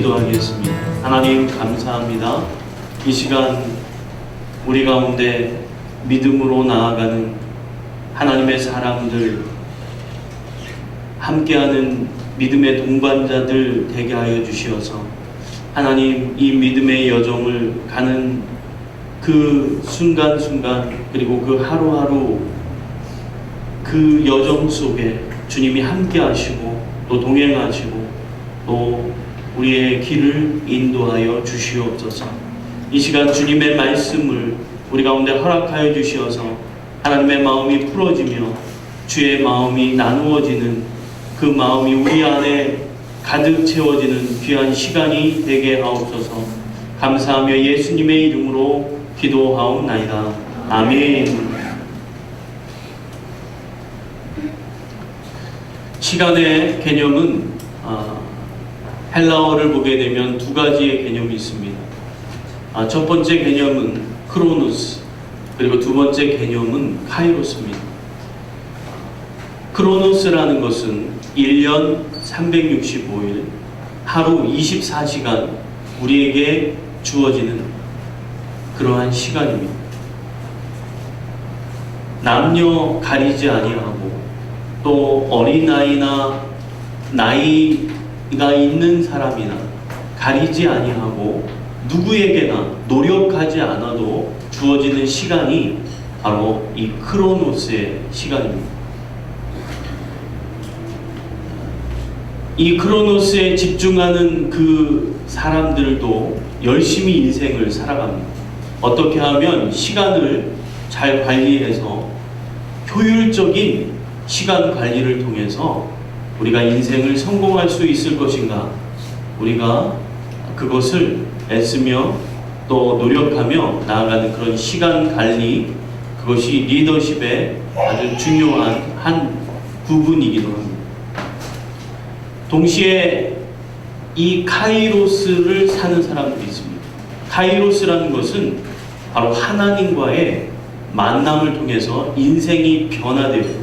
기도하겠습니다. 하나님 감사합니다. 이 시간 우리 가운데 믿음으로 나아가는 하나님의 사람들, 함께하는 믿음의 동반자들 되게 하여 주시어서 하나님 이 믿음의 여정을 가는 그 순간순간 그리고 그 하루하루 그 여정 속에 주님이 함께 하시고 또 동행하시고 또 우리의 길을 인도하여 주시옵소서. 이 시간 주님의 말씀을 우리 가운데 허락하여 주시어서 하나님의 마음이 풀어지며 주의 마음이 나누어지는 그 마음이 우리 안에 가득 채워지는 귀한 시간이 되게 하옵소서. 감사하며 예수님의 이름으로 기도하옵나이다. 아멘. 시간의 개념은 헬라어를 보게 되면 두 가지의 개념이 있습니다. 첫 번째 개념은 크로노스, 그리고 두 번째 개념은 카이로스입니다. 크로노스라는 것은 1년 365일, 하루 24시간 우리에게 주어지는 그러한 시간입니다. 남녀 가리지 아니하고 또 어린아이나 나이가 있는 사람이나 가리지 아니하고 누구에게나 노력하지 않아도 주어지는 시간이 바로 이 크로노스의 시간입니다. 이 크로노스에 집중하는 그 사람들도 열심히 인생을 살아갑니다. 어떻게 하면 시간을 잘 관리해서 효율적인 시간 관리를 통해서 우리가 인생을 성공할 수 있을 것인가, 우리가 그것을 애쓰며 또 노력하며 나아가는 그런 시간 관리, 그것이 리더십의 아주 중요한 한 부분이기도 합니다. 동시에 이 카이로스를 사는 사람들이 있습니다. 카이로스라는 것은 바로 하나님과의 만남을 통해서 인생이 변화되고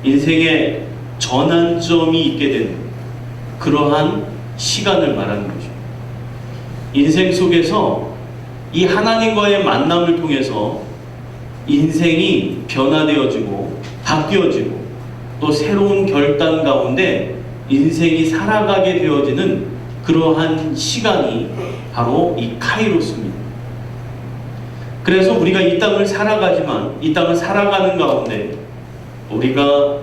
인생의 전환점이 있게 되는 그러한 시간을 말하는 거죠. 인생 속에서 이 하나님과의 만남을 통해서 인생이 변화되어지고 바뀌어지고 또 새로운 결단 가운데 인생이 살아가게 되어지는 그러한 시간이 바로 이 카이로스입니다. 그래서 우리가 이 땅을 살아가지만 이 땅을 살아가는 가운데 우리가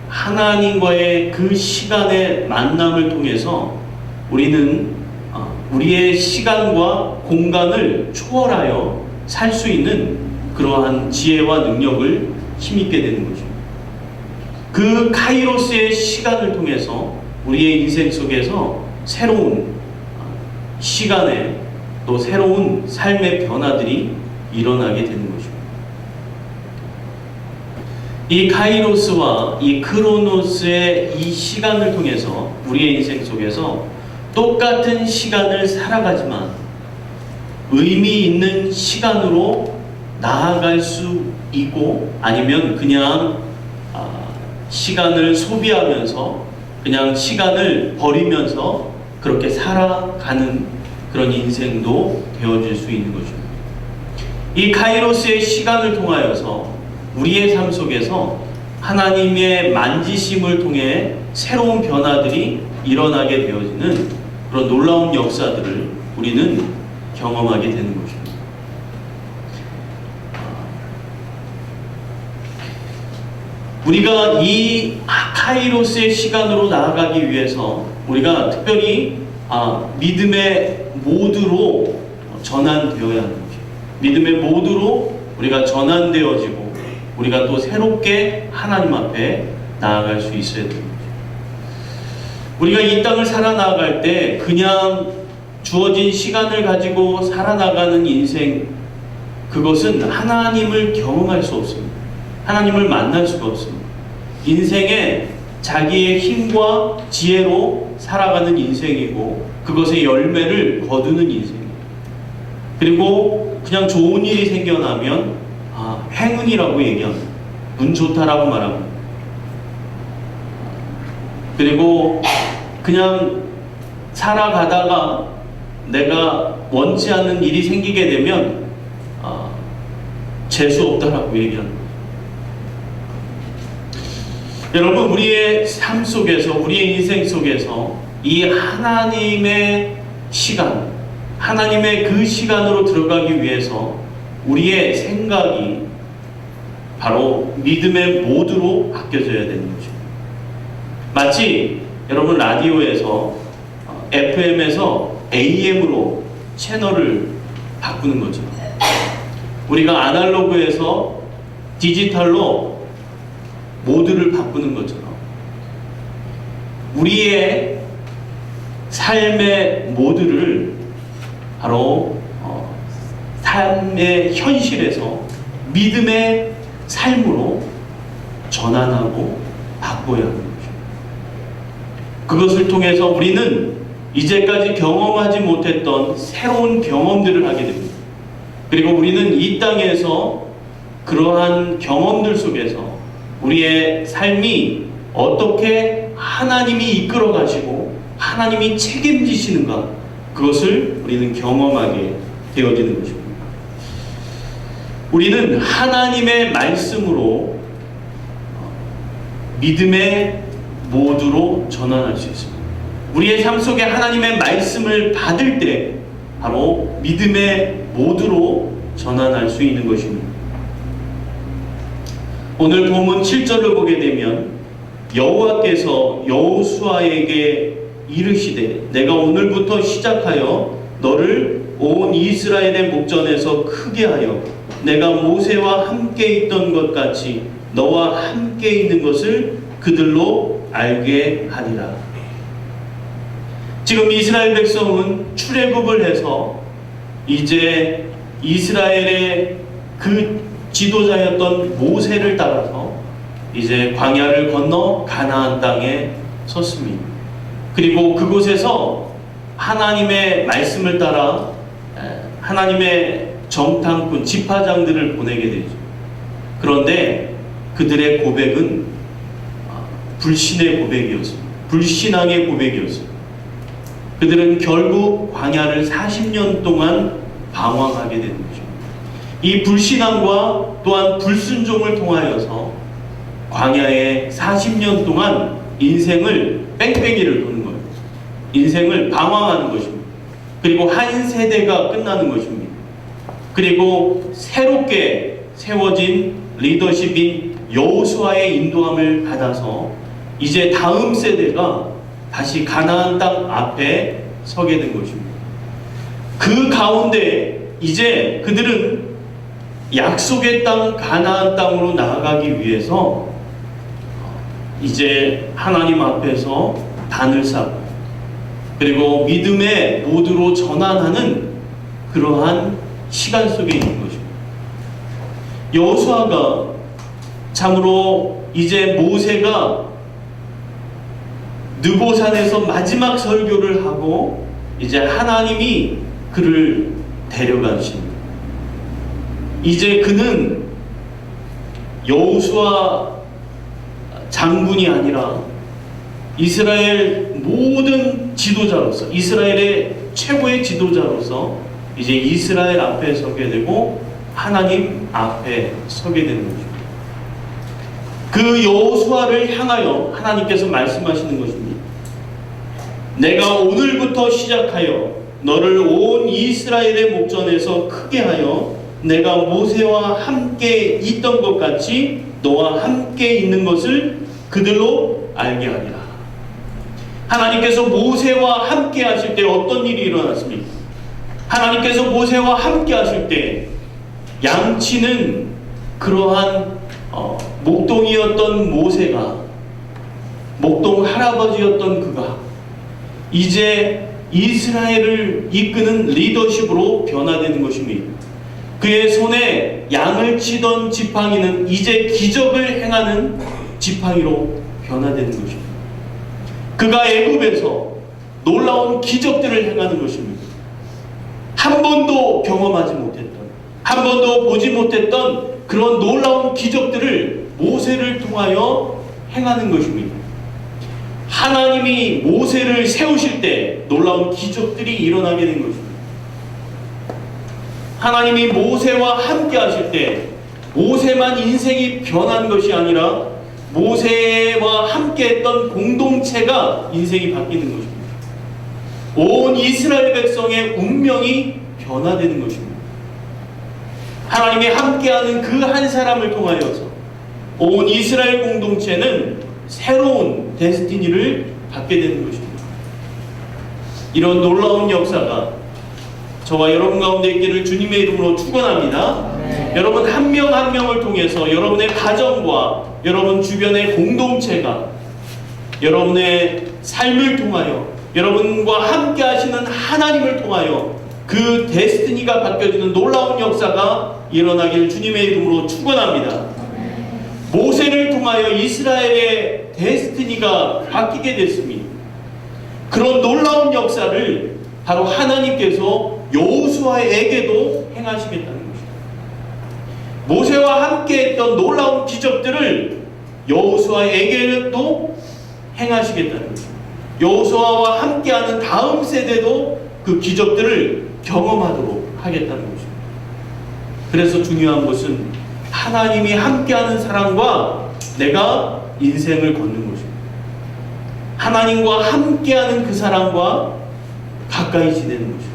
하나님과의 그 시간의 만남을 통해서 우리는 우리의 시간과 공간을 초월하여 살 수 있는 그러한 지혜와 능력을 힘입게 되는 거죠. 그 카이로스의 시간을 통해서 우리의 인생 속에서 새로운 시간에 또 새로운 삶의 변화들이 일어나게 되는 거죠. 이 카이로스와 이 크로노스의 이 시간을 통해서 우리의 인생 속에서 똑같은 시간을 살아가지만 의미 있는 시간으로 나아갈 수 있고 아니면 그냥 시간을 소비하면서 그냥 시간을 버리면서 그렇게 살아가는 그런 인생도 되어질 수 있는 거죠. 이 카이로스의 시간을 통하여서 우리의 삶 속에서 하나님의 만지심을 통해 새로운 변화들이 일어나게 되어지는 그런 놀라운 역사들을 우리는 경험하게 되는 거죠. 우리가 이 카이로스의 시간으로 나아가기 위해서 우리가 특별히 믿음의 모드로 전환되어야 하는 거죠. 믿음의 모드로 우리가 전환되어지고 우리가 또 새롭게 하나님 앞에 나아갈 수 있어야 됩니다. 우리가 이 땅을 살아나갈 때 그냥 주어진 시간을 가지고 살아나가는 인생, 그것은 하나님을 경험할 수 없습니다. 하나님을 만날 수가 없습니다. 인생에 자기의 힘과 지혜로 살아가는 인생이고 그것의 열매를 거두는 인생입니다. 그리고 그냥 좋은 일이 생겨나면 행운이라고 얘기합니다. 운 좋다라고 말합니다. 그리고 그냥 살아가다가 내가 원치 않는 일이 생기게 되면 재수 없다라고 얘기하는 거예요. 여러분, 우리의 삶 속에서, 우리의 인생 속에서 이 하나님의 시간, 하나님의 그 시간으로 들어가기 위해서 우리의 생각이 바로 믿음의 모드로 바뀌어져야 되는 거죠. 마치 여러분 라디오에서 FM에서 AM으로 채널을 바꾸는 거죠. 우리가 아날로그에서 디지털로 모드를 바꾸는 것처럼 우리의 삶의 모드를 바로 삶의 현실에서 믿음의 삶으로 전환하고 바꿔야 하는 거죠. 그것을 통해서 우리는 이제까지 경험하지 못했던 새로운 경험들을 하게 됩니다. 그리고 우리는 이 땅에서 그러한 경험들 속에서 우리의 삶이 어떻게 하나님이 이끌어 가시고 하나님이 책임지시는가, 그것을 우리는 경험하게 되어지는 것입니다. 우리는 하나님의 말씀으로 믿음의 모드로 전환할 수 있습니다. 우리의 삶 속에 하나님의 말씀을 받을 때 바로 믿음의 모드로 전환할 수 있는 것입니다. 오늘 본문 7절을 보게 되면 여호와께서 여호수아에게 이르시되 내가 오늘부터 시작하여 너를 온 이스라엘의 목전에서 크게 하여 내가 모세와 함께 있던 것 같이 너와 함께 있는 것을 그들로 알게 하리라. 지금 이스라엘 백성은 출애굽을 해서 이제 이스라엘의 그 지도자였던 모세를 따라서 이제 광야를 건너 가나안 땅에 섰습니다. 그리고 그곳에서 하나님의 말씀을 따라 하나님의 정탐꾼 지파장들을 보내게 되죠. 그런데 그들의 고백은 불신의 고백이었습니다. 불신앙의 고백이었습니다. 그들은 결국 광야를 40년 동안 방황하게 되는 거죠. 이 불신앙과 또한 불순종을 통하여서 광야에 40년 동안 인생을 뺑뺑이를 도는 거예요. 인생을 방황하는 것입니다. 그리고 한 세대가 끝나는 것입니다. 그리고 새롭게 세워진 리더십인 여호수아의 인도함을 받아서 이제 다음 세대가 다시 가나안 땅 앞에 서게 된 것입니다. 그 가운데 이제 그들은 약속의 땅 가나안 땅으로 나아가기 위해서 이제 하나님 앞에서 단을 쌓고 그리고 믿음의 모드로 전환하는 그러한 시간 속에 있는 것입니다. 여호수아가 참으로 이제 모세가 느보산에서 마지막 설교를 하고 이제 하나님이 그를 데려가십니다. 이제 그는 여호수아 장군이 아니라 이스라엘 모든 지도자로서, 이스라엘의 최고의 지도자로서 이제 이스라엘 앞에 서게 되고 하나님 앞에 서게 되는 거죠. 그 여호수아를 향하여 하나님께서 말씀하시는 것입니다. 내가 오늘부터 시작하여 너를 온 이스라엘의 목전에서 크게 하여 내가 모세와 함께 있던 것 같이 너와 함께 있는 것을 그들로 알게 하리라. 하나님께서 모세와 함께 하실 때 어떤 일이 일어났습니까? 하나님께서 모세와 함께 하실 때 양치는 그러한 목동이었던 모세가, 목동 할아버지였던 그가 이제 이스라엘을 이끄는 리더십으로 변화되는 것입니다. 그의 손에 양을 치던 지팡이는 이제 기적을 행하는 지팡이로 변화되는 것입니다. 그가 애굽에서 놀라운 기적들을 행하는 것입니다. 한 번도 경험하지 못했던, 한 번도 보지 못했던 그런 놀라운 기적들을 모세를 통하여 행하는 것입니다. 하나님이 모세를 세우실 때 놀라운 기적들이 일어나게 된 것입니다. 하나님이 모세와 함께 하실 때 모세만 인생이 변한 것이 아니라 모세와 함께 했던 공동체가 인생이 바뀌는 것입니다. 온 이스라엘 백성의 운명이 변화되는 것입니다. 하나님이 함께하는 그 한 사람을 통하여서 온 이스라엘 공동체는 새로운 데스티니를 갖게 되는 것입니다. 이런 놀라운 역사가 저와 여러분 가운데 있기를 주님의 이름으로 축원합니다. 여러분 한 명 한 명을 통해서 여러분의 가정과 여러분 주변의 공동체가 여러분의 삶을 통하여 여러분과 함께 하시는 하나님을 통하여 그 데스티니가 바뀌어지는 놀라운 역사가 일어나기를 주님의 이름으로 축원합니다. 모세를 통하여 이스라엘의 데스티니가 바뀌게 됐습니다. 그런 놀라운 역사를 바로 하나님께서 여호수아에게도 행하시겠다는 것입니다. 모세와 함께 했던 놀라운 기적들을 여호수아에게도 행하시겠다는 것입니다. 여호수아와 함께하는 다음 세대도 그 기적들을 경험하도록 하겠다는 것입니다. 그래서 중요한 것은 하나님이 함께하는 사람과 내가 인생을 걷는 것입니다. 하나님과 함께하는 그 사람과 가까이 지내는 것입니다.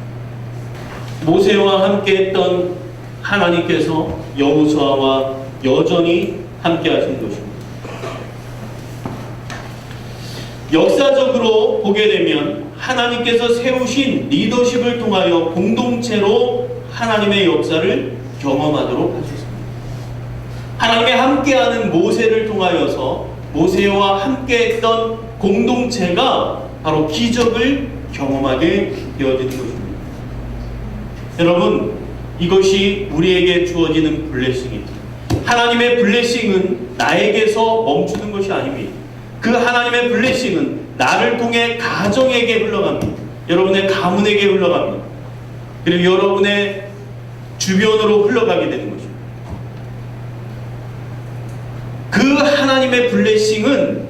모세와 함께했던 하나님께서 여호수아와 여전히 함께하시는 것입니다. 역사적으로 보게 되면 하나님께서 세우신 리더십을 통하여 공동체로 하나님의 역사를 경험하도록 하셨습니다. 하나님의 함께하는 모세를 통하여서 모세와 함께했던 공동체가 바로 기적을 경험하게 되어지는 것입니다. 여러분, 이것이 우리에게 주어지는 블레싱입니다. 하나님의 블레싱은 나에게서 멈추는 것이 아닙니다. 그 하나님의 블레싱은 나를 통해 가정에게 흘러갑니다. 여러분의 가문에게 흘러갑니다. 그리고 여러분의 주변으로 흘러가게 되는 것입니다. 그 하나님의 블레싱은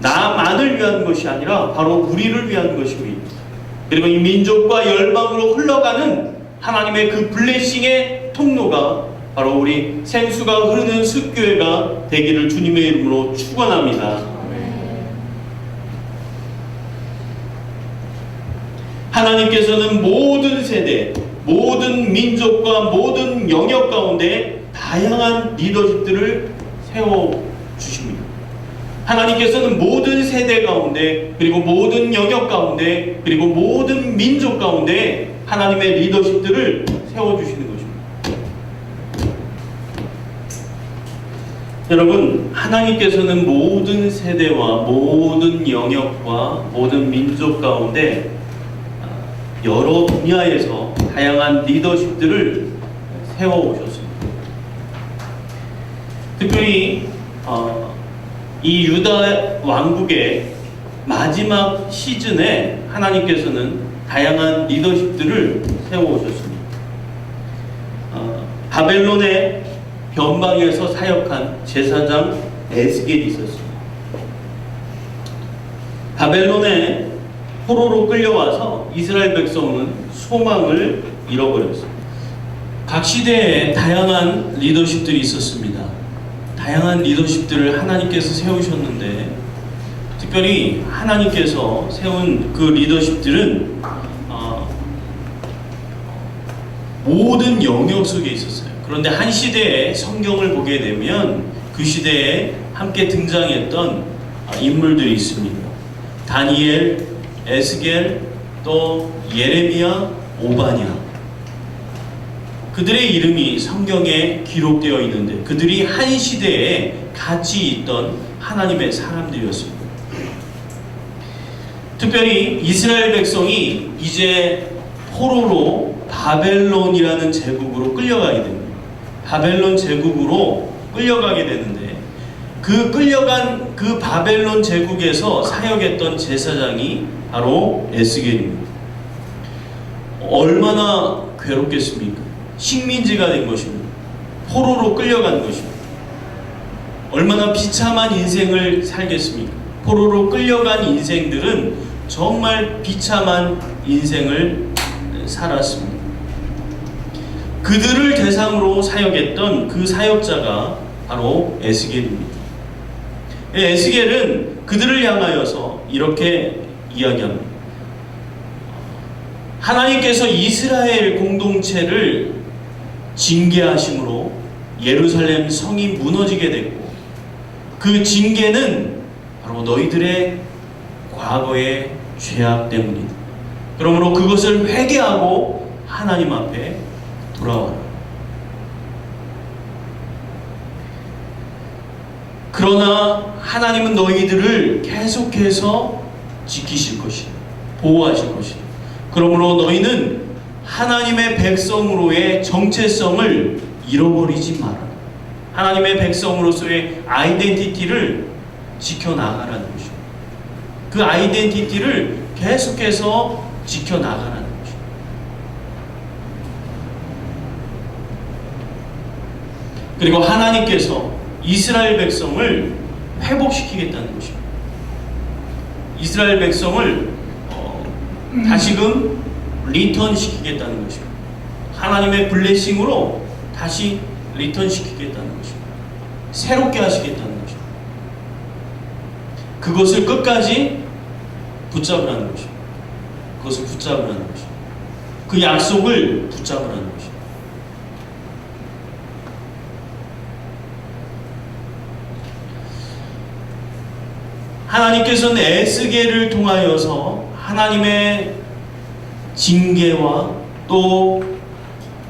나만을 위한 것이 아니라 바로 우리를 위한 것입니다. 그리고 이 민족과 열방으로 흘러가는 하나님의 그 블레싱의 통로가 바로 우리 생수가 흐르는 숲교회가 되기를 주님의 이름으로 축원합니다. 하나님께서는 모든 세대, 모든 민족과 모든 영역 가운데 다양한 리더십들을 세워주십니다. 하나님께서는 모든 세대 가운데 그리고 모든 영역 가운데 그리고 모든 민족 가운데 하나님의 리더십들을 세워주시는 것입니다. 여러분, 하나님께서는 모든 세대와 모든 영역과 모든 민족 가운데 여러 분야에서 다양한 리더십들을 세워오셨습니다. 특별히 이 유다 왕국의 마지막 시즌에 하나님께서는 다양한 리더십들을 세워오셨습니다. 바벨론의 변방에서 사역한 제사장 에스겔이 있었습니다. 바벨론의 포로로 끌려와서 이스라엘 백성은 소망을 잃어버렸습니다. 각 시대에 다양한 리더십들이 있었습니다. 다양한 리더십들을 하나님께서 세우셨는데 특별히 하나님께서 세운 그 리더십들은 모든 영역 속에 있었어요. 그런데 한 시대에 성경을 보게 되면 그 시대에 함께 등장했던 인물들이 있습니다. 다니엘, 에스겔, 또 예레미야, 오바냐. 그들의 이름이 성경에 기록되어 있는데 그들이 한 시대에 같이 있던 하나님의 사람들이었습니다. 특별히 이스라엘 백성이 이제 포로로 바벨론이라는 제국으로 끌려가게 됩니다. 바벨론 제국으로 끌려가게 되는데 그 끌려간 그 바벨론 제국에서 사역했던 제사장이 바로 에스겔입니다. 얼마나 괴롭겠습니까? 식민지가 된 것입니다. 포로로 끌려간 것입니다. 얼마나 비참한 인생을 살겠습니까? 포로로 끌려간 인생들은 정말 비참한 인생을 살았습니다. 그들을 대상으로 사역했던 그 사역자가 바로 에스겔입니다. 에스겔은 그들을 향하여서 이렇게 이야기합니다. 하나님께서 이스라엘 공동체를 징계하심으로 예루살렘 성이 무너지게 됐고, 그 징계는 바로 너희들의 과거의 죄악 때문이다. 그러므로 그것을 회개하고 하나님 앞에 돌아와라. 그러나 하나님은 너희들을 계속해서 지키실 것이다. 보호하실 것이다. 그러므로 너희는 하나님의 백성으로의 정체성을 잃어버리지 마라. 하나님의 백성으로서의 아이덴티티를 지켜나가라는 것입니다. 그 아이덴티티를 계속해서 지켜나가라는 것입니다. 그리고 하나님께서 이스라엘 백성을 회복시키겠다는 것입니다. 이스라엘 백성을 다시금 리턴시키겠다는 것입니다. 하나님의 블레싱으로 다시 리턴시키겠다는 것입니다. 새롭게 하시겠다는 것입니다. 그것을 끝까지 붙잡으라는 것입니다. 그것을 붙잡으라는 것입니다. 그 약속을 붙잡으라는 것입니다. 하나님께서는 에스겔을 통하여서 하나님의 징계와 또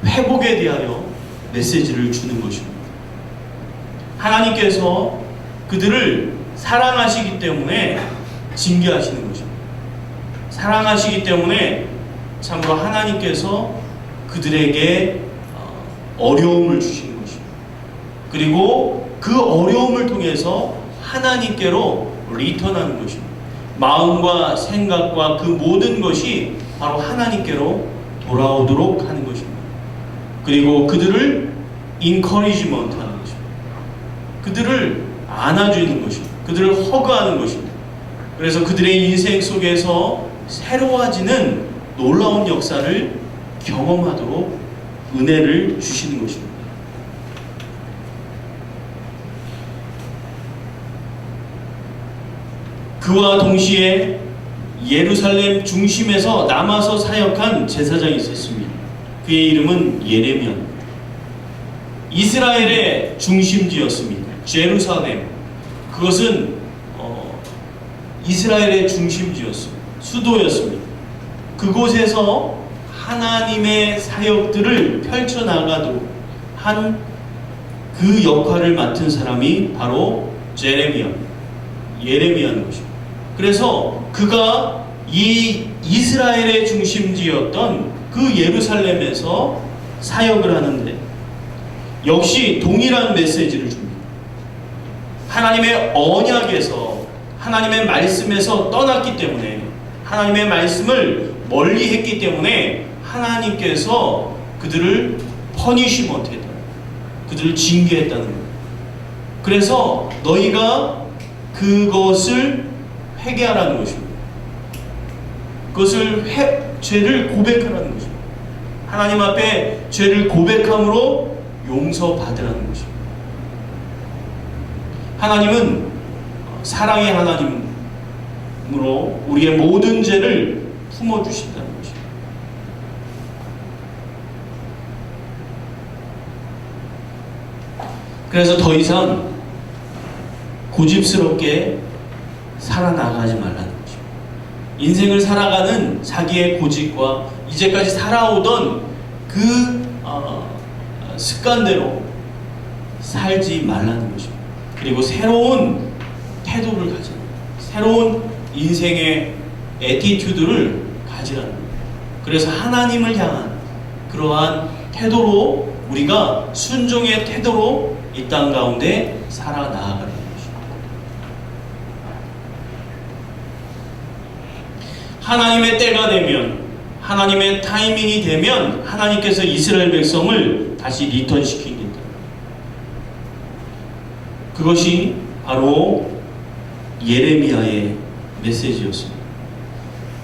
회복에 대하여 메시지를 주는 것입니다. 하나님께서 그들을 사랑하시기 때문에 징계하시는 것입니다. 사랑하시기 때문에 참으로 하나님께서 그들에게 어려움을 주시는 것입니다. 그리고 그 어려움을 통해서 하나님께로 리턴하는 것입니다. 마음과 생각과 그 모든 것이 바로 하나님께로 돌아오도록 하는 것입니다. 그리고 그들을 encouragement 하는 것입니다. 그들을 안아주는 것입니다. 그들을 허그하는 것입니다. 그래서 그들의 인생 속에서 새로워지는 놀라운 역사를 경험하도록 은혜를 주시는 것입니다. 그와 동시에 예루살렘 중심에서 남아서 사역한 제사장이 있었습니다. 그의 이름은 예레미야. 이스라엘의 중심지였습니다. 제루살렘. 그것은 이스라엘의 중심지였습니다. 수도였습니다. 그곳에서 하나님의 사역들을 펼쳐나가도록 한 그 역할을 맡은 사람이 바로 예레미야인 것입니다. 그래서 그가 이 이스라엘의 중심지였던 그 예루살렘에서 사역을 하는데 역시 동일한 메시지를 줍니다. 하나님의 언약에서, 하나님의 말씀에서 떠났기 때문에, 하나님의 말씀을 멀리 했기 때문에 하나님께서 그들을 퍼니시먼트 했다. 그들을 징계했다는 거예요. 그래서 너희가 그것을 회개하라는 것입니다. 그것을 죄를 고백하라는 것입니다. 하나님 앞에 죄를 고백함으로 용서받으라는 것입니다. 하나님은 사랑의 하나님으로 우리의 모든 죄를 품어주신다는 것입니다. 그래서 더 이상 고집스럽게 살아나가지 말라는 것입니다. 인생을 살아가는 자기의 고집과 이제까지 살아오던 그 습관대로 살지 말라는 것입니다. 그리고 새로운 태도를 가지라. 새로운 인생의 애티튜드를 가지라는 거예요. 그래서 하나님을 향한 그러한 태도로, 우리가 순종의 태도로 이 땅 가운데 살아나가는 것입니다. 하나님의 때가 되면, 하나님의 타이밍이 되면 하나님께서 이스라엘 백성을 다시 리턴시키겠다. 그것이 바로 예레미야의 메시지였습니다.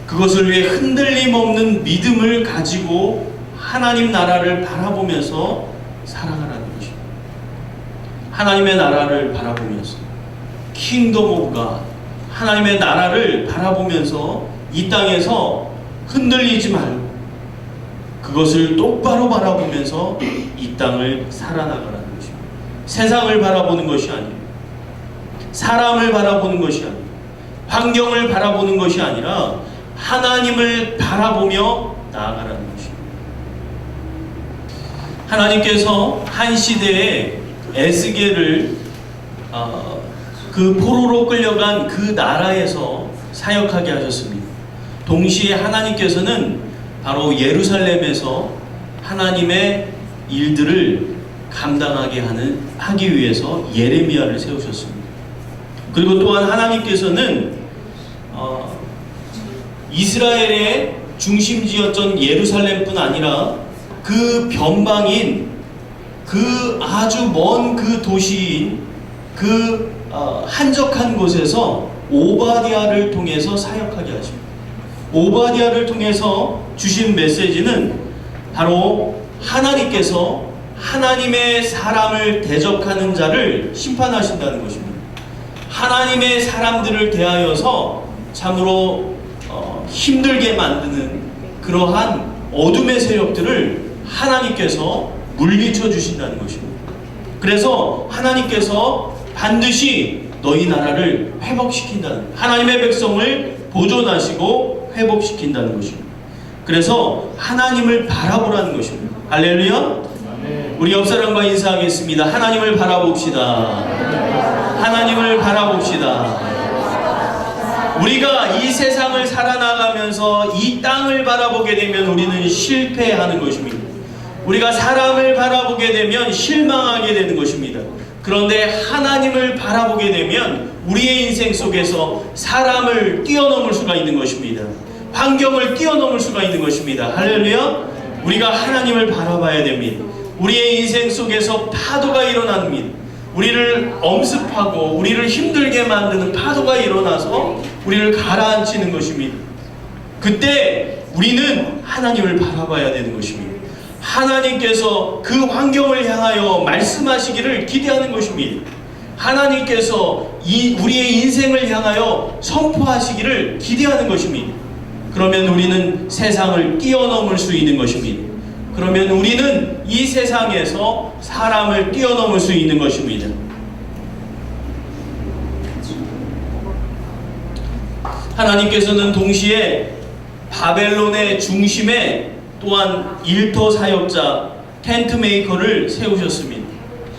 그것을 위해 흔들림 없는 믿음을 가지고 하나님 나라를 바라보면서 살아가라는 것입니다. 하나님의 나라를 바라보면서 킹덤 오브 갓, 하나님의 나라를 바라보면서 이 땅에서 흔들리지 말고 그것을 똑바로 바라보면서 이 땅을 살아나가라는 것입니다. 세상을 바라보는 것이 아니에요. 사람을 바라보는 것이 아니에요. 환경을 바라보는 것이 아니라 하나님을 바라보며 나아가라는 것입니다. 하나님께서 한 시대에 에스겔을 그 포로로 끌려간 그 나라에서 사역하게 하셨습니다. 동시에 하나님께서는 바로 예루살렘에서 하나님의 일들을 감당하게 하기 위해서 예레미야를 세우셨습니다. 그리고 또한 하나님께서는 이스라엘의 중심지였던 예루살렘뿐 아니라 그 변방인 그 아주 먼 그 도시인 그 한적한 곳에서 오바댜를 통해서 사역하게 하십니다. 오바댜를 통해서 주신 메시지는 바로 하나님께서 하나님의 사람을 대적하는 자를 심판하신다는 것입니다. 하나님의 사람들을 대하여서 참으로 힘들게 만드는 그러한 어둠의 세력들을 하나님께서 물리쳐 주신다는 것입니다. 그래서 하나님께서 반드시 너희 나라를 회복시킨다는, 하나님의 백성을 보존하시고 회복시킨다는 것입니다. 그래서 하나님을 바라보라는 것입니다. 할렐루야. 우리 옆 사람과 인사하겠습니다. 하나님을 바라봅시다. 하나님을 바라봅시다. 우리가 이 세상을 살아나가면서 이 땅을 바라보게 되면 우리는 실패하는 것입니다. 우리가 사람을 바라보게 되면 실망하게 되는 것입니다. 그런데 하나님을 바라보게 되면 우리의 인생 속에서 사람을 뛰어넘을 수가 있는 것입니다. 환경을 뛰어넘을 수가 있는 것입니다. 할렐루야. 우리가 하나님을 바라봐야 됩니다. 우리의 인생 속에서 파도가 일어납니다. 우리를 엄습하고 우리를 힘들게 만드는 파도가 일어나서 우리를 가라앉히는 것입니다. 그때 우리는 하나님을 바라봐야 되는 것입니다. 하나님께서 그 환경을 향하여 말씀하시기를 기대하는 것입니다. 하나님께서 우리의 인생을 향하여 선포하시기를 기대하는 것입니다. 그러면 우리는 세상을 뛰어넘을 수 있는 것입니다. 그러면 우리는 이 세상에서 사람을 뛰어넘을 수 있는 것입니다. 하나님께서는 동시에 바벨론의 중심에 또한 일터 사역자 텐트 메이커를 세우셨습니다.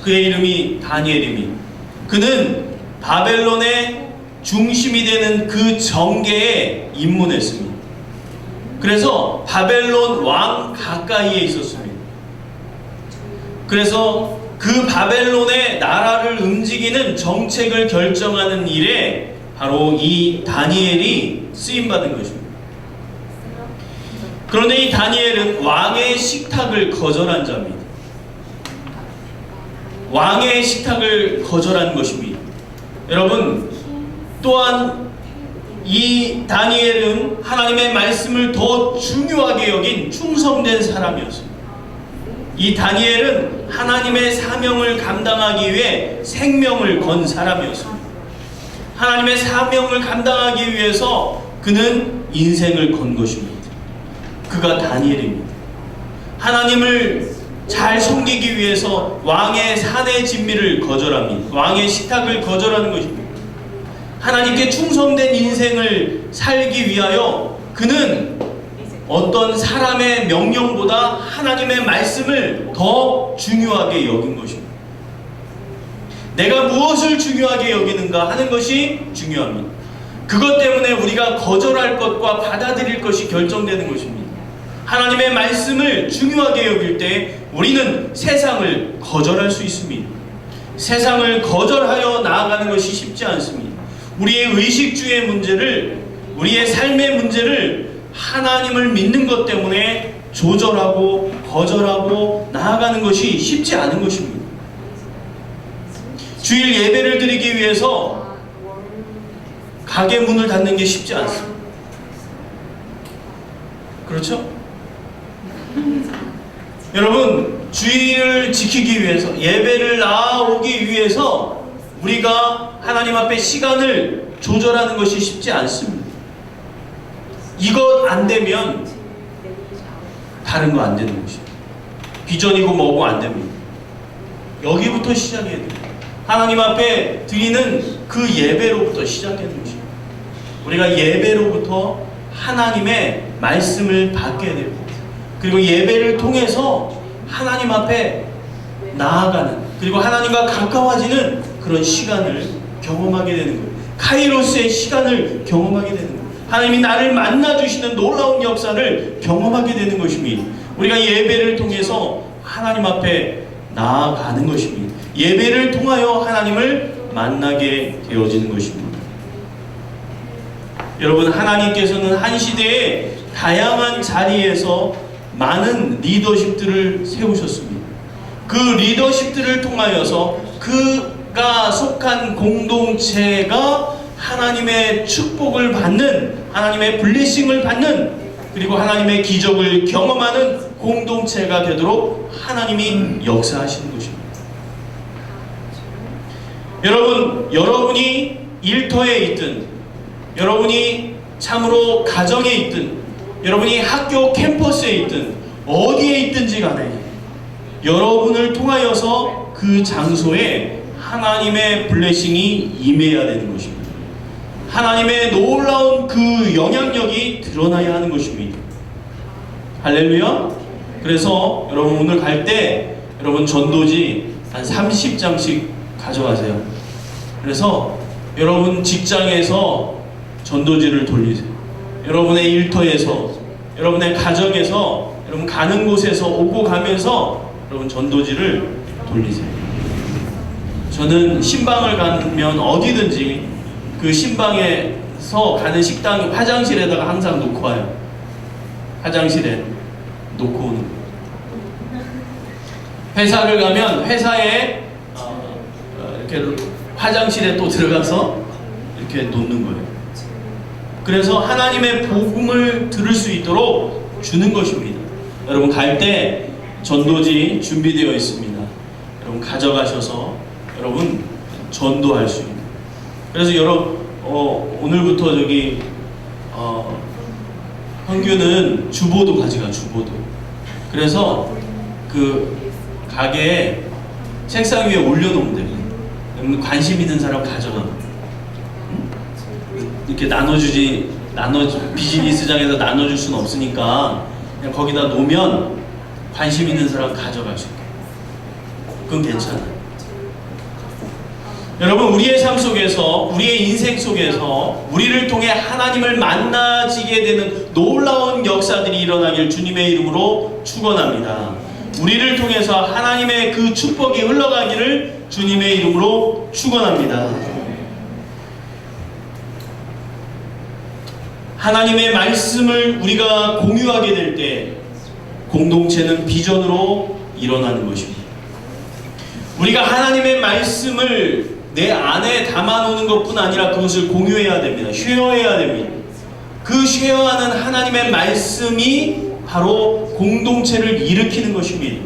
그의 이름이 다니엘입니다. 그는 바벨론의 중심이 되는 그 정계에 입문했습니다. 그래서 바벨론 왕 가까이에 있었습니다. 그래서 그 바벨론의 나라를 움직이는 정책을 결정하는 일에 바로 이 다니엘이 쓰임받은 것입니다. 그런데 이 다니엘은 왕의 식탁을 거절한 자입니다. 왕의 식탁을 거절한 것입니다. 여러분, 또한 이 다니엘은 하나님의 말씀을 더 중요하게 여긴 충성된 사람이었습니다. 이 다니엘은 하나님의 사명을 감당하기 위해 생명을 건 사람이었습니다. 하나님의 사명을 감당하기 위해서 그는 인생을 건 것입니다. 그가 다니엘입니다. 하나님을 잘 섬기기 위해서 왕의 산의 진미를 거절합니다. 왕의 식탁을 거절하는 것입니다. 하나님께 충성된 인생을 살기 위하여 그는 어떤 사람의 명령보다 하나님의 말씀을 더 중요하게 여긴 것입니다. 내가 무엇을 중요하게 여기는가 하는 것이 중요합니다. 그것 때문에 우리가 거절할 것과 받아들일 것이 결정되는 것입니다. 하나님의 말씀을 중요하게 여길 때 우리는 세상을 거절할 수 있습니다. 세상을 거절하여 나아가는 것이 쉽지 않습니다. 우리의 의식주의 문제를, 우리의 삶의 문제를 하나님을 믿는 것 때문에 조절하고 거절하고 나아가는 것이 쉽지 않은 것입니다. 주일 예배를 드리기 위해서 가게 문을 닫는 게 쉽지 않습니다. 그렇죠? 여러분, 주의를 지키기 위해서, 예배를 나오기 위해서 우리가 하나님 앞에 시간을 조절하는 것이 쉽지 않습니다. 이것 안 되면 다른 거 안 되는 것입니다. 비전이고 뭐고 안 됩니다. 여기부터 시작해야 됩니다. 하나님 앞에 드리는 그 예배로부터 시작하는 것입니다. 우리가 예배로부터 하나님의 말씀을 받게 되고, 그리고 예배를 통해서 하나님 앞에 나아가는, 그리고 하나님과 가까워지는 그런 시간을 경험하게 되는 거예요. 카이로스의 시간을 경험하게 되는 거예요. 하나님이 나를 만나주시는 놀라운 역사를 경험하게 되는 것입니다. 우리가 예배를 통해서 하나님 앞에 나아가는 것입니다. 예배를 통하여 하나님을 만나게 되어지는 것입니다. 여러분, 하나님께서는 한 시대에 다양한 자리에서 많은 리더십들을 세우셨습니다. 그 리더십들을 통하여서 그가 속한 공동체가 하나님의 축복을 받는, 하나님의 블레싱을 받는, 그리고 하나님의 기적을 경험하는 공동체가 되도록 하나님이 역사하시는 것입니다. 여러분, 여러분이 일터에 있든, 여러분이 참으로 가정에 있든, 여러분이 학교 캠퍼스에 있든, 어디에 있든지 간에 여러분을 통하여서 그 장소에 하나님의 블레싱이 임해야 되는 것입니다. 하나님의 놀라운 그 영향력이 드러나야 하는 것입니다. 할렐루야. 그래서 여러분, 오늘 갈 때 여러분 전도지 한 30장씩 가져가세요. 그래서 여러분 직장에서 전도지를 돌리세요. 여러분의 일터에서, 여러분의 가정에서, 여러분 가는 곳에서, 오고 가면서 여러분 전도지를 돌리세요. 저는 신방을 가면 어디든지 그 신방에서 가는 식당 화장실에다가 항상 놓고 와요. 화장실에 놓고 오는 거예요. 회사를 가면 회사에 이렇게 화장실에 또 들어가서 이렇게 놓는 거예요. 그래서 하나님의 복음을 들을 수 있도록 주는 것입니다. 여러분, 갈 때 전도지 준비되어 있습니다. 여러분 가져가셔서 여러분 전도할 수 있는. 그래서 여러분 오늘부터 저기 현규는 주보도 가져가, 주보도. 그래서 그 가게에 책상 위에 올려놓으면 됩니다. 관심 있는 사람 가져가. 이렇게 비즈니스장에서 나눠줄 수는 없으니까 그냥 거기다 놓으면 관심 있는 사람 가져갈 수 있게. 그건 괜찮아요. 여러분, 우리의 삶 속에서, 우리의 인생 속에서 우리를 통해 하나님을 만나지게 되는 놀라운 역사들이 일어나길 주님의 이름으로 축원합니다. 우리를 통해서 하나님의 그 축복이 흘러가기를 주님의 이름으로 축원합니다. 하나님의 말씀을 우리가 공유하게 될 때 공동체는 비전으로 일어나는 것입니다. 우리가 하나님의 말씀을 내 안에 담아놓는 것뿐 아니라 그것을 공유해야 됩니다. 쉐어해야 됩니다. 그 쉐어하는 하나님의 말씀이 바로 공동체를 일으키는 것입니다.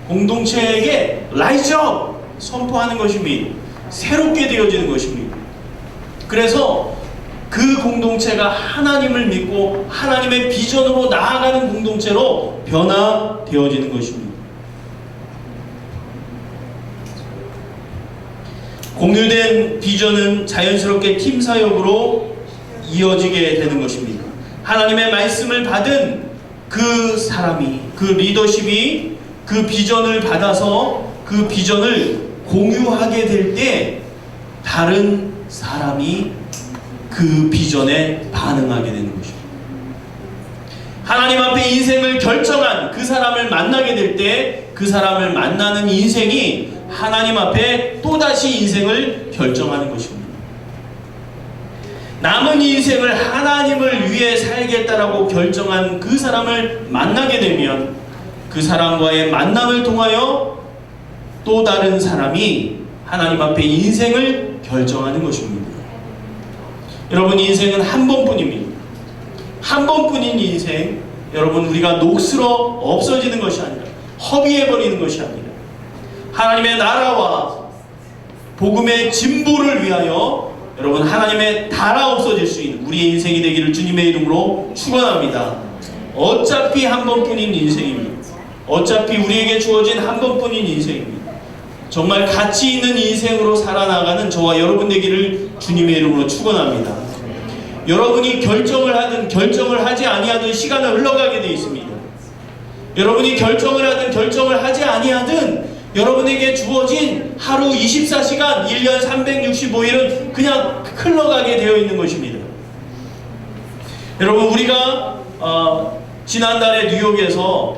공동체에게 라이즈업 선포하는 것입니다. 새롭게 되어지는 것입니다. 그래서 그 공동체가 하나님을 믿고 하나님의 비전으로 나아가는 공동체로 변화되어지는 것입니다. 공유된 비전은 자연스럽게 팀 사역으로 이어지게 되는 것입니다. 하나님의 말씀을 받은 그 사람이, 그 리더십이 그 비전을 받아서 그 비전을 공유하게 될 때 다른 사람이 그 비전에 반응하게 되는 것입니다. 하나님 앞에 인생을 결정한 그 사람을 만나게 될 때 그 사람을 만나는 인생이 하나님 앞에 또다시 인생을 결정하는 것입니다. 남은 인생을 하나님을 위해 살겠다라고 결정한 그 사람을 만나게 되면 그 사람과의 만남을 통하여 또 다른 사람이 하나님 앞에 인생을 결정하는 것입니다. 여러분, 인생은 한 번뿐입니다. 한 번뿐인 인생, 여러분, 우리가 녹슬어 없어지는 것이 아니라 허비해버리는 것이 아니라 하나님의 나라와 복음의 진보를 위하여 여러분, 하나님의 달아 없어질 수 있는 우리의 인생이 되기를 주님의 이름으로 축원합니다. 어차피 한 번뿐인 인생입니다. 어차피 우리에게 주어진 한 번뿐인 인생입니다. 정말 가치 있는 인생으로 살아나가는 저와 여러분 되기를 주님의 이름으로 축원합니다. 여러분이 결정을 하든 결정을 하지 아니하든 시간은 흘러가게 되어 있습니다. 여러분이 결정을 하든 결정을 하지 아니하든 여러분에게 주어진 하루 24시간, 1년 365일은 그냥 흘러가게 되어 있는 것입니다. 여러분, 우리가 지난달에 뉴욕에서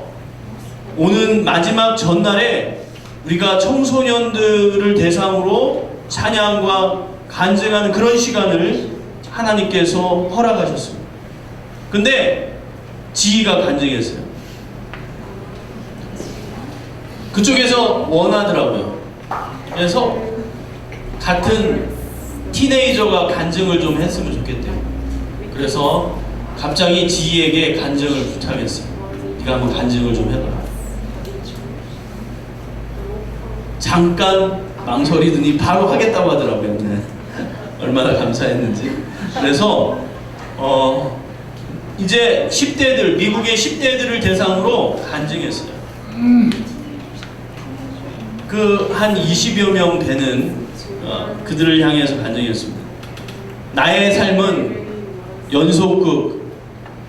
오는 마지막 전날에 우리가 청소년들을 대상으로 찬양과 간증하는 그런 시간을 하나님께서 허락하셨습니다. 근데 지희가 간증했어요. 그쪽에서 원하더라고요. 그래서 같은 티네이저가 간증을 좀 했으면 좋겠대요. 그래서 갑자기 지희에게 간증을 부탁했어요. 네가 한번 간증을 좀 해봐라. 잠깐 망설이더니 바로 하겠다고 하더라고요. 네. 얼마나 감사했는지. 그래서 이제 10대들, 미국의 10대들을 대상으로 간증했어요. 그 한 20여 명 되는 그들을 향해서 간증했습니다. 나의 삶은 연속극,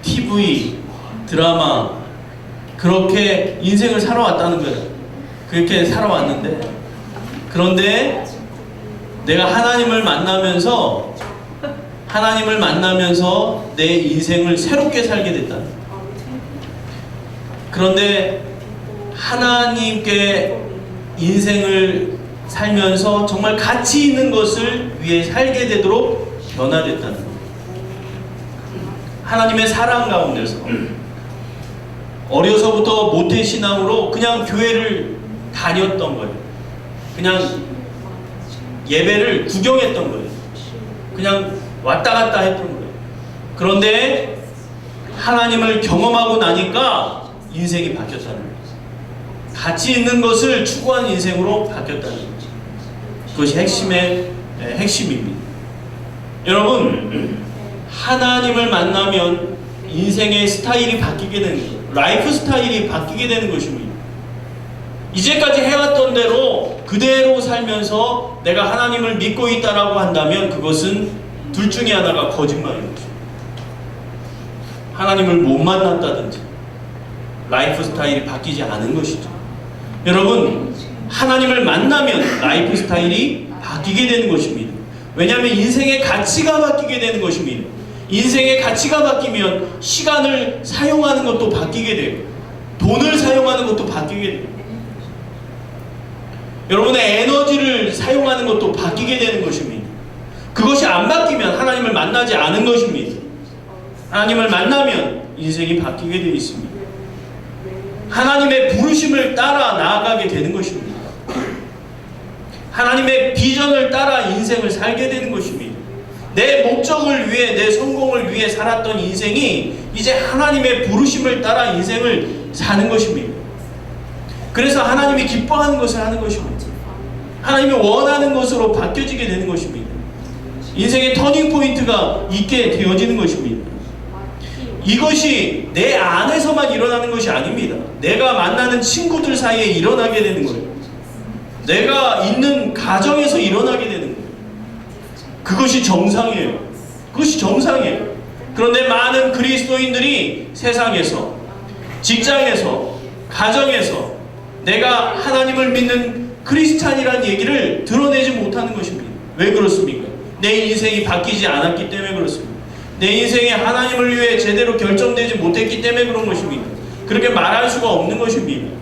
TV, 드라마 그렇게 인생을 살아왔다는 거예요. 그렇게 살아왔는데, 그런데 내가 하나님을 만나면서 내 인생을 새롭게 살게 됐다. 그런데 하나님께 인생을 살면서 정말 가치 있는 것을 위해 살게 되도록 변화됐다는 것. 하나님의 사랑 가운데서 어려서부터 모태신앙으로 그냥 교회를 다녔던 거예요. 그냥 예배를 구경했던 거예요. 그냥 왔다 갔다 했던 거예요. 그런데 하나님을 경험하고 나니까 인생이 바뀌었다는 거예요. 가치 있는 것을 추구한 인생으로 바뀌었다는 거죠. 그것이 핵심입니다. 여러분, 하나님을 만나면 인생의 스타일이 바뀌게 되는 거예요. 라이프 스타일이 바뀌게 되는 것입니다. 이제까지 해왔던 대로 그대로 살면서 내가 하나님을 믿고 있다라고 한다면 그것은 둘 중에 하나가 거짓말인 거죠. 하나님을 못 만났다든지 라이프 스타일이 바뀌지 않은 것이죠. 여러분, 하나님을 만나면 라이프 스타일이 바뀌게 되는 것입니다. 왜냐하면 인생의 가치가 바뀌게 되는 것입니다. 인생의 가치가 바뀌면 시간을 사용하는 것도 바뀌게 돼요. 돈을 사용하는 것도 바뀌게 돼요. 여러분의 에너지를 사용하는 것도 바뀌게 되는 것입니다. 그것이 안 바뀌면 하나님을 만나지 않은 것입니다. 하나님을 만나면 인생이 바뀌게 되어 있습니다. 하나님의 부르심을 따라 나아가게 되는 것입니다. 하나님의 비전을 따라 인생을 살게 되는 것입니다. 내 목적을 위해, 내 성공을 위해 살았던 인생이 이제 하나님의 부르심을 따라 인생을 사는 것입니다. 그래서 하나님이 기뻐하는 것을 하는 것입니다. 하나님이 원하는 것으로 바뀌어지게 되는 것입니다. 인생의 터닝 포인트가 있게 되어지는 것입니다. 이것이 내 안에서만 일어나는 것이 아닙니다. 내가 만나는 친구들 사이에 일어나게 되는 거예요. 내가 있는 가정에서 일어나게 되는 거예요. 그것이 정상이에요. 그것이 정상이에요. 그런데 많은 그리스도인들이 세상에서, 직장에서, 가정에서 내가 하나님을 믿는 크리스찬이라는 얘기를 드러내지 못하는 것입니다. 왜 그렇습니까? 내 인생이 바뀌지 않았기 때문에 그렇습니다. 내 인생이 하나님을 위해 제대로 결정되지 못했기 때문에 그런 것입니다. 그렇게 말할 수가 없는 것입니다.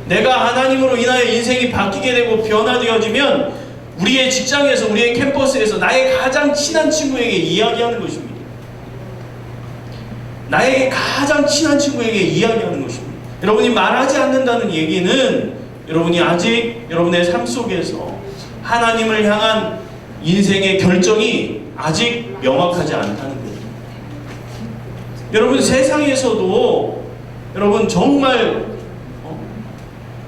내가 하나님으로 인하여 인생이 바뀌게 되고 변화되어지면 우리의 직장에서, 우리의 캠퍼스에서 나의 가장 친한 친구에게 이야기하는 것입니다. 나에게 가장 친한 친구에게 이야기하는 것입니다. 여러분이 말하지 않는다는 얘기는 여러분이 아직 여러분의 삶 속에서 하나님을 향한 인생의 결정이 아직 명확하지 않다는 거예요. 여러분, 세상에서도 여러분 정말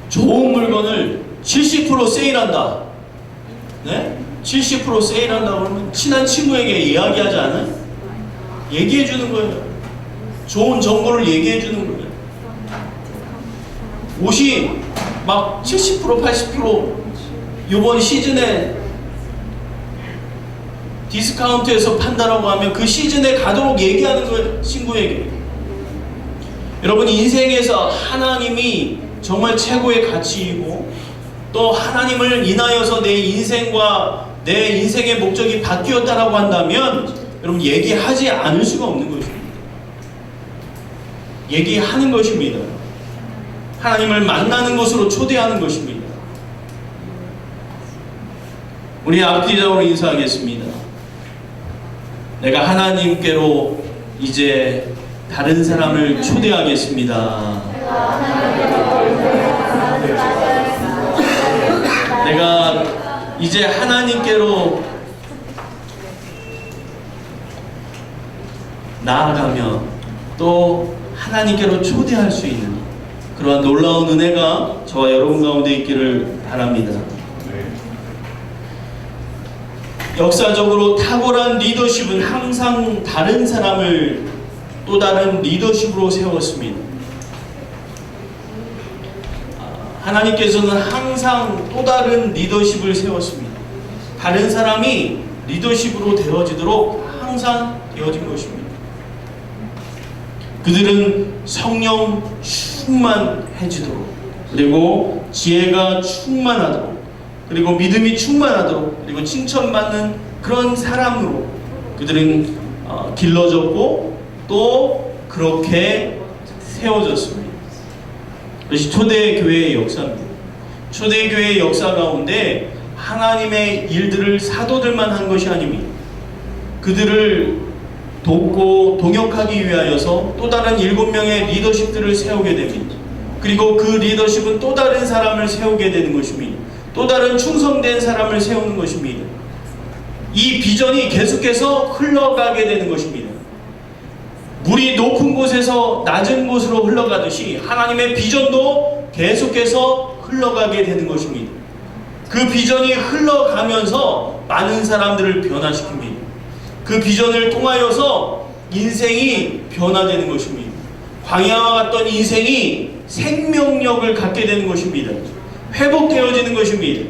좋은 물건을 70% 세일한다. 네? 70% 세일한다 그러면 친한 친구에게 이야기하지 않아요? 얘기해 주는 거예요. 좋은 정보를 얘기해 주는 거예요. 옷이 막 70%, 80% 이번 시즌에 디스카운트에서 판다라고 하면 그 시즌에 가도록 얘기하는 거예요. 친구에게. 여러분, 인생에서 하나님이 정말 최고의 가치이고 또 하나님을 인하여서 내 인생과 내 인생의 목적이 바뀌었다라고 한다면 여러분, 얘기하지 않을 수가 없는 것입니다. 얘기하는 것입니다. 하나님을 만나는 것으로 초대하는 것입니다. 우리 앞뒤적으로 인사하겠습니다. 내가 하나님께로 이제 다른 사람을 초대하겠습니다. 내가 이제 하나님께로 나아가며 또 하나님께로 초대할 수 있는 그러한 놀라운 은혜가 저와 여러분 가운데 있기를 바랍니다. 역사적으로 탁월한 리더십은 항상 다른 사람을 또 다른 리더십으로 세웠습니다. 하나님께서는 항상 또 다른 리더십을 세웠습니다. 다른 사람이 리더십으로 되어지도록 항상 되어진 것입니다. 그들은 성령 충만해지도록, 그리고 지혜가 충만하도록, 그리고 믿음이 충만하도록, 그리고 칭찬받는 그런 사람으로 그들은 길러졌고 또 그렇게 세워졌습니다. 그것이 초대교회의 역사입니다. 초대교회의 역사 가운데 하나님의 일들을 사도들만 한 것이 아닙니다. 그들을 돕고 동역하기 위하여서 또 다른 7명의 리더십들을 세우게 됩니다. 그리고 그 리더십은 또 다른 사람을 세우게 되는 것입니다. 또 다른 충성된 사람을 세우는 것입니다. 이 비전이 계속해서 흘러가게 되는 것입니다. 물이 높은 곳에서 낮은 곳으로 흘러가듯이 하나님의 비전도 계속해서 흘러가게 되는 것입니다. 그 비전이 흘러가면서 많은 사람들을 변화시킵니다. 그 비전을 통하여서 인생이 변화되는 것입니다. 광야와 같던 인생이 생명력을 갖게 되는 것입니다. 회복되어지는 것입니다.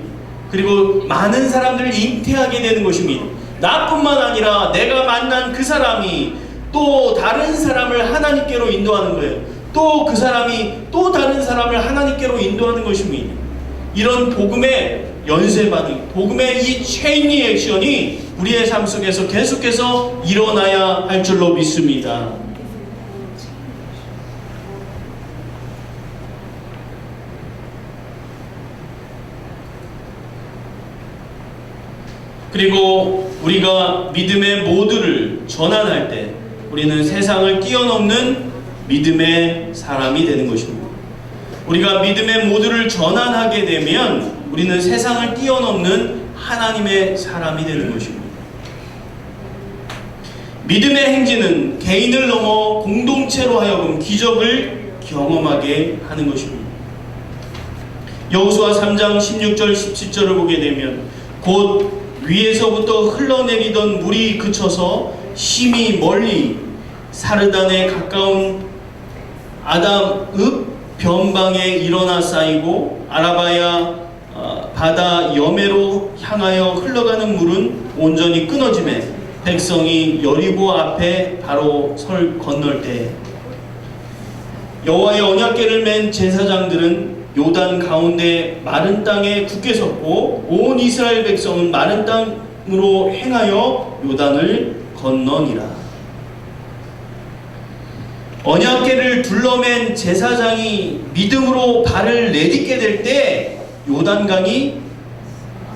그리고 많은 사람들을 잉태하게 되는 것입니다. 나뿐만 아니라 내가 만난 그 사람이 또 다른 사람을 하나님께로 인도하는 거예요. 또 그 사람이 또 다른 사람을 하나님께로 인도하는 것입니다. 이런 복음의 연쇄 반응, 복음의 이 체인 리액션이 우리의 삶 속에서 계속해서 일어나야 할 줄로 믿습니다. 그리고 우리가 믿음의 모두를 전환할 때 우리는 세상을 뛰어넘는 믿음의 사람이 되는 것입니다. 우리가 믿음의 모두를 전환하게 되면 우리는 세상을 뛰어넘는 하나님의 사람이 되는 것입니다. 믿음의 행진은 개인을 넘어 공동체로 하여금 기적을 경험하게 하는 것입니다. 여호수아 3장 16절 17절을 보게 되면 곧 위에서부터 흘러내리던 물이 그쳐서 심히 멀리 사르단에 가까운 아담읍 변방에 일어나 쌓이고 아라바야 바다 여매로 향하여 흘러가는 물은 온전히 끊어지매 백성이 여리고 앞에 바로 건널 때 여호와의 언약궤를 맨 제사장들은 요단 가운데 마른 땅에 굳게 섰고 온 이스라엘 백성은 마른 땅으로 행하여 요단을 건너니라. 언약궤를 둘러맨 제사장이 믿음으로 발을 내딛게 될 때 요단강이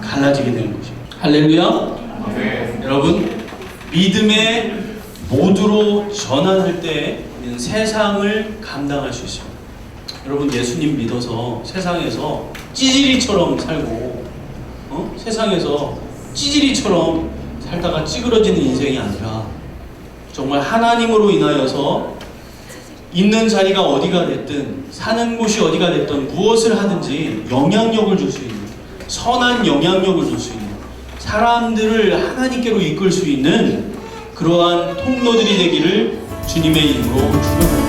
갈라지게 되는 거죠. 할렐루야. 네. 여러분, 믿음의 모두로 전환할 때 우리는 세상을 감당할 수 있습니다. 여러분, 예수님 믿어서 세상에서 찌질이처럼 살고 세상에서 찌질이처럼 살다가 찌그러지는 인생이 아니라 정말 하나님으로 인하여서 있는 자리가 어디가 됐든 사는 곳이 어디가 됐든 무엇을 하든지 영향력을 줄 수 있는, 선한 영향력을 줄 수 있는, 사람들을 하나님께로 이끌 수 있는 그러한 통로들이 되기를 주님의 이름으로 축원합니다.